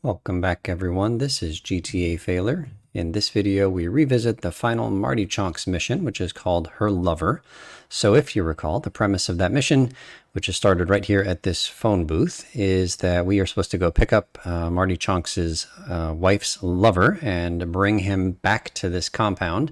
Welcome back everyone, this is GTA Failure. In this video we revisit the final Marty Chonks mission, which is called Her Lover. So if you recall, the premise of that mission, which is started right here at this phone booth, is that we are supposed to go pick up Marty Chonks' wife's lover and bring him back to this compound.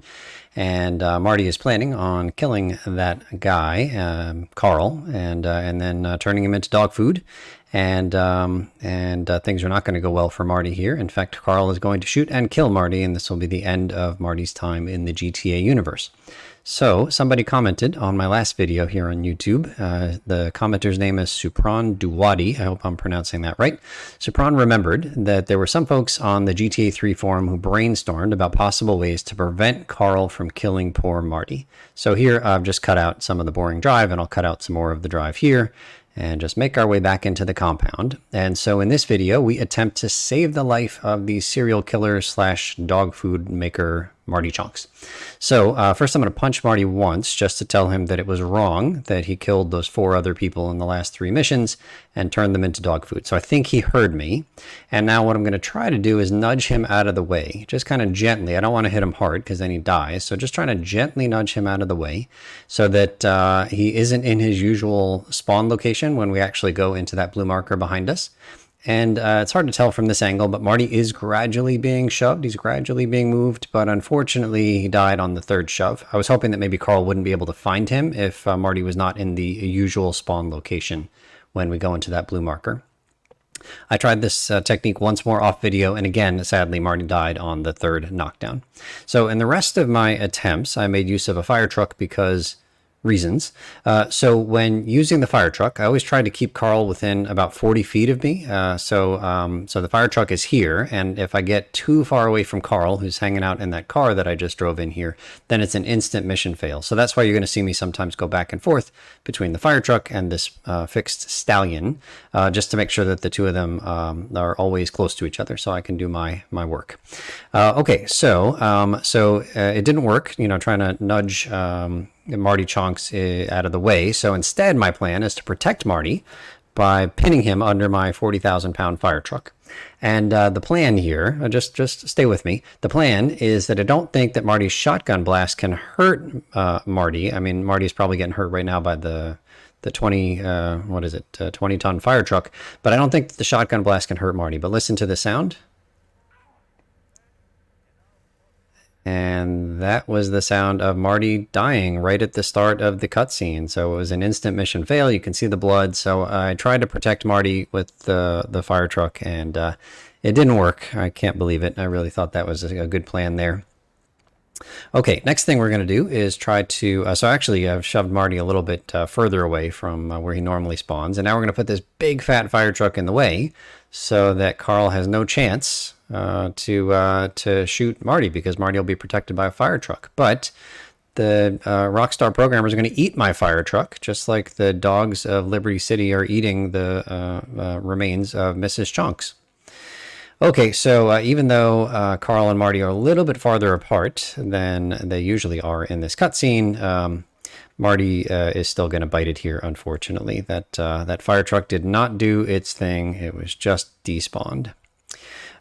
And Marty is planning on killing that guy, Carl, and then turning him into dog food. And things are not going to go well for Marty here. In fact, Carl is going to shoot and kill Marty, and this will be the end of Marty's time in the GTA universe. So somebody commented on my last video here on YouTube. The commenter's name is Supran Duwadi. I hope I'm pronouncing that right. Supran remembered that there were some folks on the GTA 3 forum who brainstormed about possible ways to prevent Carl from killing poor Marty. So here I've just cut out some of the boring drive, and I'll cut out some more of the drive here and just make our way back into the compound. And so in this video, we attempt to save the life of the serial killer slash dog food maker, Marty Chonks. So first I'm going to punch Marty once just to tell him that it was wrong that he killed those 4 other people in the last 3 missions and turned them into dog food. So I think he heard me. And now what I'm going to try to do is nudge him out of the way, just kind of gently. I don't want to hit him hard because then he dies. So just trying to gently nudge him out of the way so that he isn't in his usual spawn location when we actually go into that blue marker behind us. And it's hard to tell from this angle, but Marty is gradually being shoved. He's gradually being moved, but unfortunately he died on the 3rd shove. I was hoping that maybe Carl wouldn't be able to find him if Marty was not in the usual spawn location when we go into that blue marker. I tried this technique once more off video, and again, sadly, Marty died on the 3rd knockdown. So in the rest of my attempts, I made use of a fire truck because reasons. So when using the fire truck, I always try to keep Carl within about 40 feet of me. So the fire truck is here, and if I get too far away from Carl, who's hanging out in that car that I just drove in here, then it's an instant mission fail. So that's why you're going to see me sometimes go back and forth between the fire truck and this fixed stallion, just to make sure that the two of them are always close to each other so I can do my work. Okay, so it didn't work, trying to nudge Marty Chonks out of the way. So instead, my plan is to protect Marty by pinning him under my 40,000-pound fire truck. And the plan here, just stay with me. The plan is that I don't think that Marty's shotgun blast can hurt Marty. I mean, Marty's probably getting hurt right now by the 20-ton fire truck. But I don't think that the shotgun blast can hurt Marty. But listen to the sound. And that was the sound of Marty dying right at the start of the cutscene. So it was an instant mission fail. You can see the blood. So I tried to protect Marty with the fire truck, and it didn't work. I can't believe it. I really thought that was a good plan there. Okay, next thing we're going to do is try to... so actually, I've shoved Marty a little bit further away from where he normally spawns. And now we're going to put this big fat fire truck in the way so that Carl has no chance to shoot Marty, because Marty will be protected by a fire truck. But the Rockstar programmers are going to eat my fire truck, just like the dogs of Liberty City are eating the remains of Mrs. Chonks. Okay, so even though Carl and Marty are a little bit farther apart than they usually are in this cutscene, Marty is still going to bite it here, unfortunately. That fire truck did not do its thing. It was just despawned.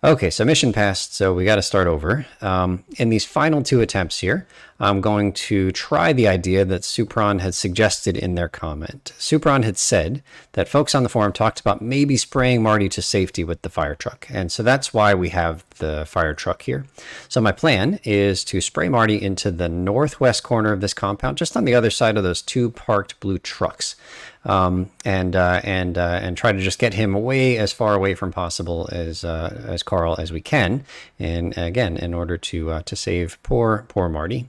Okay, so mission passed, so we got to start over. In these final 2 attempts here, I'm going to try the idea that Supran had suggested in their comment. Supran had said that folks on the forum talked about maybe spraying Marty to safety with the fire truck, and so that's why we have the fire truck here. So my plan is to spray Marty into the northwest corner of this compound, just on the other side of those 2 parked blue trucks. And try to just get him away as far away from possible as Carl as we can, and again, in order to save poor Marty.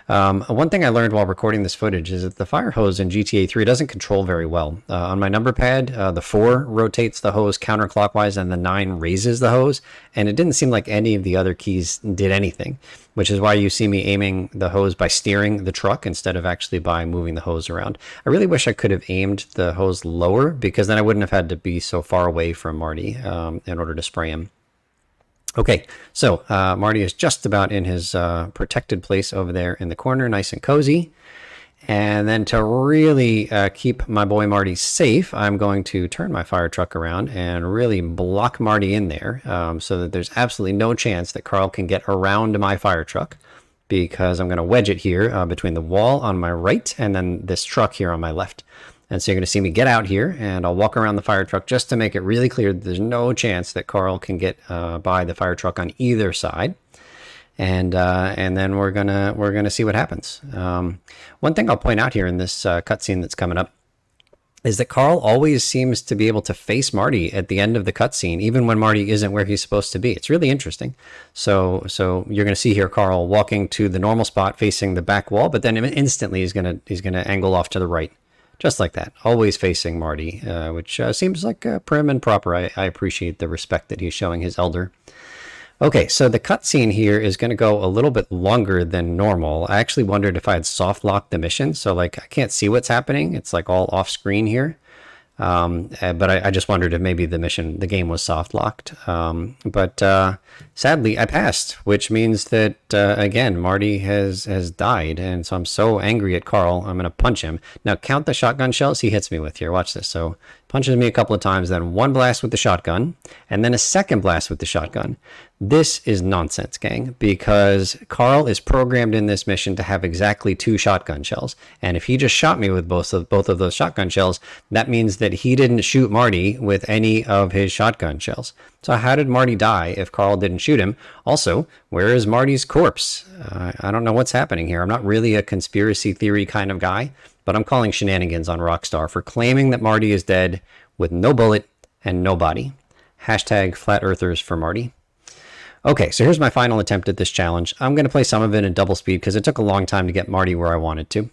One thing I learned while recording this footage is that the fire hose in GTA 3 doesn't control very well. On my number pad, the 4 rotates the hose counterclockwise and the 9 raises the hose, and it didn't seem like any of the other keys did anything, which is why you see me aiming the hose by steering the truck instead of actually by moving the hose around. I really wish I could have aimed the hose lower, because then I wouldn't have had to be so far away from Marty in order to spray him. Okay, so Marty is just about in his protected place over there in the corner, nice and cozy. And then to really keep my boy Marty safe, I'm going to turn my fire truck around and really block Marty in there so that there's absolutely no chance that Carl can get around my fire truck, because I'm going to wedge it here between the wall on my right and then this truck here on my left. And so you're going to see me get out here, and I'll walk around the fire truck just to make it really clear that there's no chance that Carl can get by the fire truck on either side. And then we're gonna see what happens. One thing I'll point out here in this cutscene that's coming up is that Carl always seems to be able to face Marty at the end of the cutscene, even when Marty isn't where he's supposed to be. It's really interesting. So you're going to see here Carl walking to the normal spot facing the back wall, but then instantly he's gonna angle off to the right, just like that, always facing Marty, which seems like prim and proper. I appreciate the respect that he's showing his elder. Okay, so the cutscene here is going to go a little bit longer than normal. I actually wondered if I had soft locked the mission, so like I can't see what's happening. It's like all off screen here. But I just wondered if maybe the game was soft locked. But sadly, I passed, which means that again, Marty has died, and so I'm so angry at Carl, I'm gonna punch him. Now count the shotgun shells he hits me with here. Watch this. So punches me a couple of times, then one blast with the shotgun, and then a second blast with the shotgun. This is nonsense, gang, because Carl is programmed in this mission to have exactly 2 shotgun shells. And if he just shot me with both of those shotgun shells, that means that he didn't shoot Marty with any of his shotgun shells. So how did Marty die if Carl didn't shoot him? Also, where is Marty's corpse? I don't know what's happening here. I'm not really a conspiracy theory kind of guy, but I'm calling shenanigans on Rockstar for claiming that Marty is dead with no bullet and no body. Hashtag flat earthers for Marty. Okay, so here's my final attempt at this challenge. I'm going to play some of it in double speed because it took a long time to get Marty where I wanted to.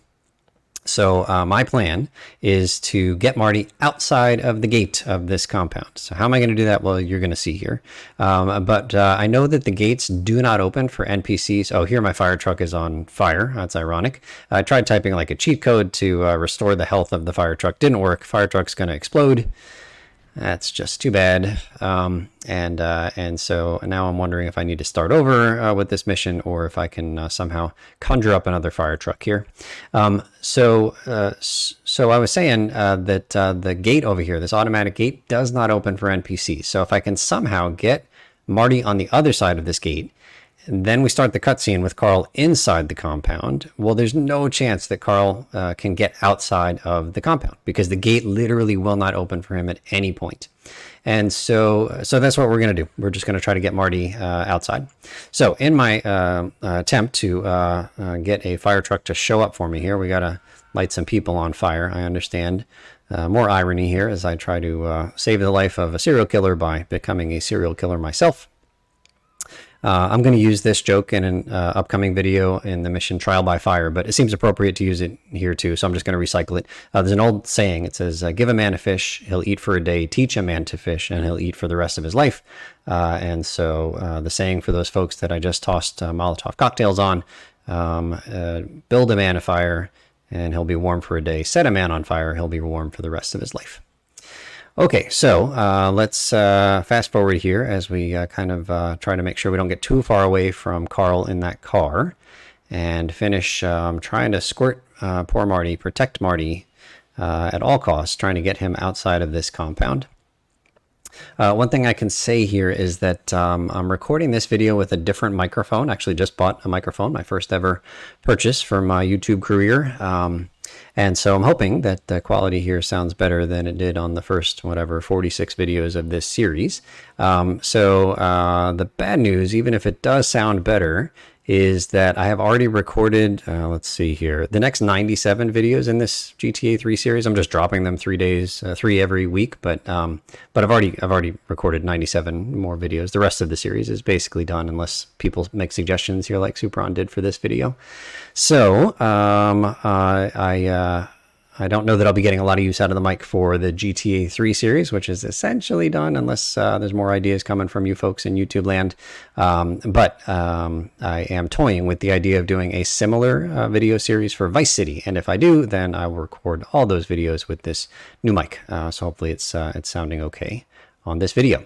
So my plan is to get Marty outside of the gate of this compound. So how am I going to do that? Well, you're going to see here. But I know that the gates do not open for NPCs. Oh, here my fire truck is on fire. That's ironic. I tried typing like a cheat code to restore the health of the fire truck. Didn't work. Fire truck's going to explode. That's just too bad. And so now I'm wondering if I need to start over with this mission, or if I can somehow conjure up another fire truck here. So I was saying that the gate over here, this automatic gate, does not open for NPCs. So if I can somehow get Marty on the other side of this gate, and then we start the cutscene with Carl inside the compound. Well, there's no chance that Carl can get outside of the compound, because the gate literally will not open for him at any point. And so that's what we're going to do. We're just going to try to get Marty outside. So in my attempt to get a fire truck to show up for me here, we got to light some people on fire. I understand. More irony here as I try to save the life of a serial killer by becoming a serial killer myself. I'm going to use this joke in an upcoming video in the mission Trial by Fire, but it seems appropriate to use it here too, so I'm just going to recycle it. There's an old saying. It says, give a man a fish, he'll eat for a day. Teach a man to fish, and he'll eat for the rest of his life. And so the saying for those folks that I just tossed Molotov cocktails on, build a man a fire, and he'll be warm for a day. Set a man on fire, he'll be warm for the rest of his life. Okay, so let's fast forward here as we kind of try to make sure we don't get too far away from Carl in that car, and finish trying to squirt poor Marty, protect Marty at all costs, trying to get him outside of this compound. One thing I can say here is that I'm recording this video with a different microphone. Actually just bought a microphone, my first ever purchase for my YouTube career. And so I'm hoping that the quality here sounds better than it did on the first, 46 videos of this series. The bad news, even if it does sound better, is that I have already recorded, let's see here, the next 97 videos in this GTA 3 series. I'm just dropping them 3 every week, but I've already recorded 97 more videos. The rest of the series is basically done unless people make suggestions here like Supron did for this video. So I don't know that I'll be getting a lot of use out of the mic for the GTA 3 series, which is essentially done unless there's more ideas coming from you folks in YouTube land. But I am toying with the idea of doing a similar video series for Vice City. And if I do, then I will record all those videos with this new mic. So hopefully it's sounding okay on this video.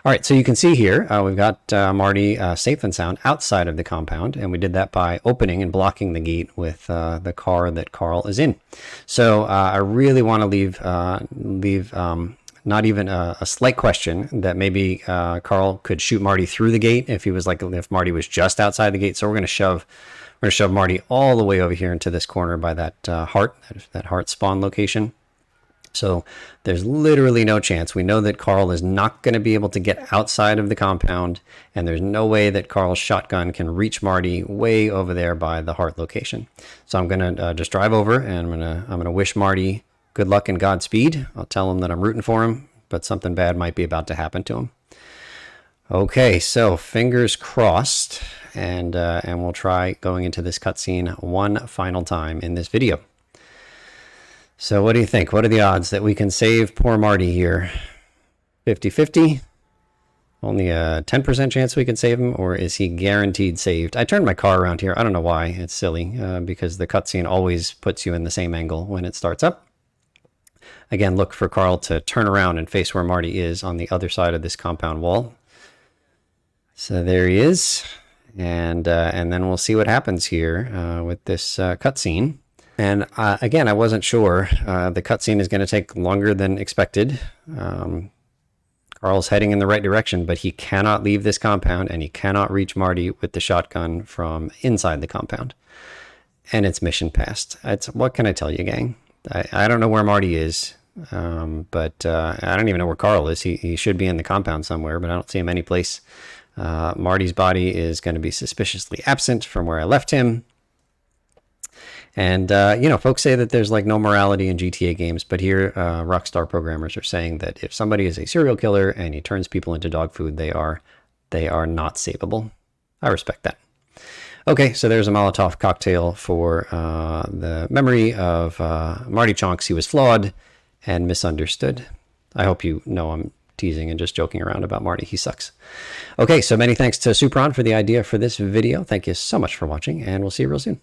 All right, so you can see here we've got Marty safe and sound outside of the compound, and we did that by opening and blocking the gate with the car that Carl is in. So I really want to leave not even a slight question that maybe Carl could shoot Marty through the gate if Marty was just outside the gate. So we're going to shove Marty all the way over here into this corner by that heart spawn location. So there's literally no chance. We know that Carl is not going to be able to get outside of the compound, and there's no way that Carl's shotgun can reach Marty way over there by the heart location. So I'm going to just drive over, and I'm going to wish Marty good luck and Godspeed. I'll tell him that I'm rooting for him, but something bad might be about to happen to him. Okay, so fingers crossed, and we'll try going into this cutscene one final time in this video. So what do you think? What are the odds that we can save poor Marty here? 50-50? Only a 10% chance we can save him, or is he guaranteed saved? I turned my car around here. I don't know why. It's silly, because the cutscene always puts you in the same angle when it starts up. Again, look for Carl to turn around and face where Marty is on the other side of this compound wall. So there he is. And then we'll see what happens here with this cutscene. And again, I wasn't sure. The cutscene is going to take longer than expected. Carl's heading in the right direction, but he cannot leave this compound, and he cannot reach Marty with the shotgun from inside the compound. And it's mission passed. What can I tell you, gang? I don't know where Marty is, but I don't even know where Carl is. He should be in the compound somewhere, but I don't see him anyplace. Marty's body is going to be suspiciously absent from where I left him. And, folks say that there's like no morality in GTA games, but here Rockstar programmers are saying that if somebody is a serial killer and he turns people into dog food, they are not savable. I respect that. Okay, so there's a Molotov cocktail for the memory of Marty Chonks. He was flawed and misunderstood. I hope you know I'm teasing and just joking around about Marty. He sucks. Okay, so many thanks to Supron for the idea for this video. Thank you so much for watching, and we'll see you real soon.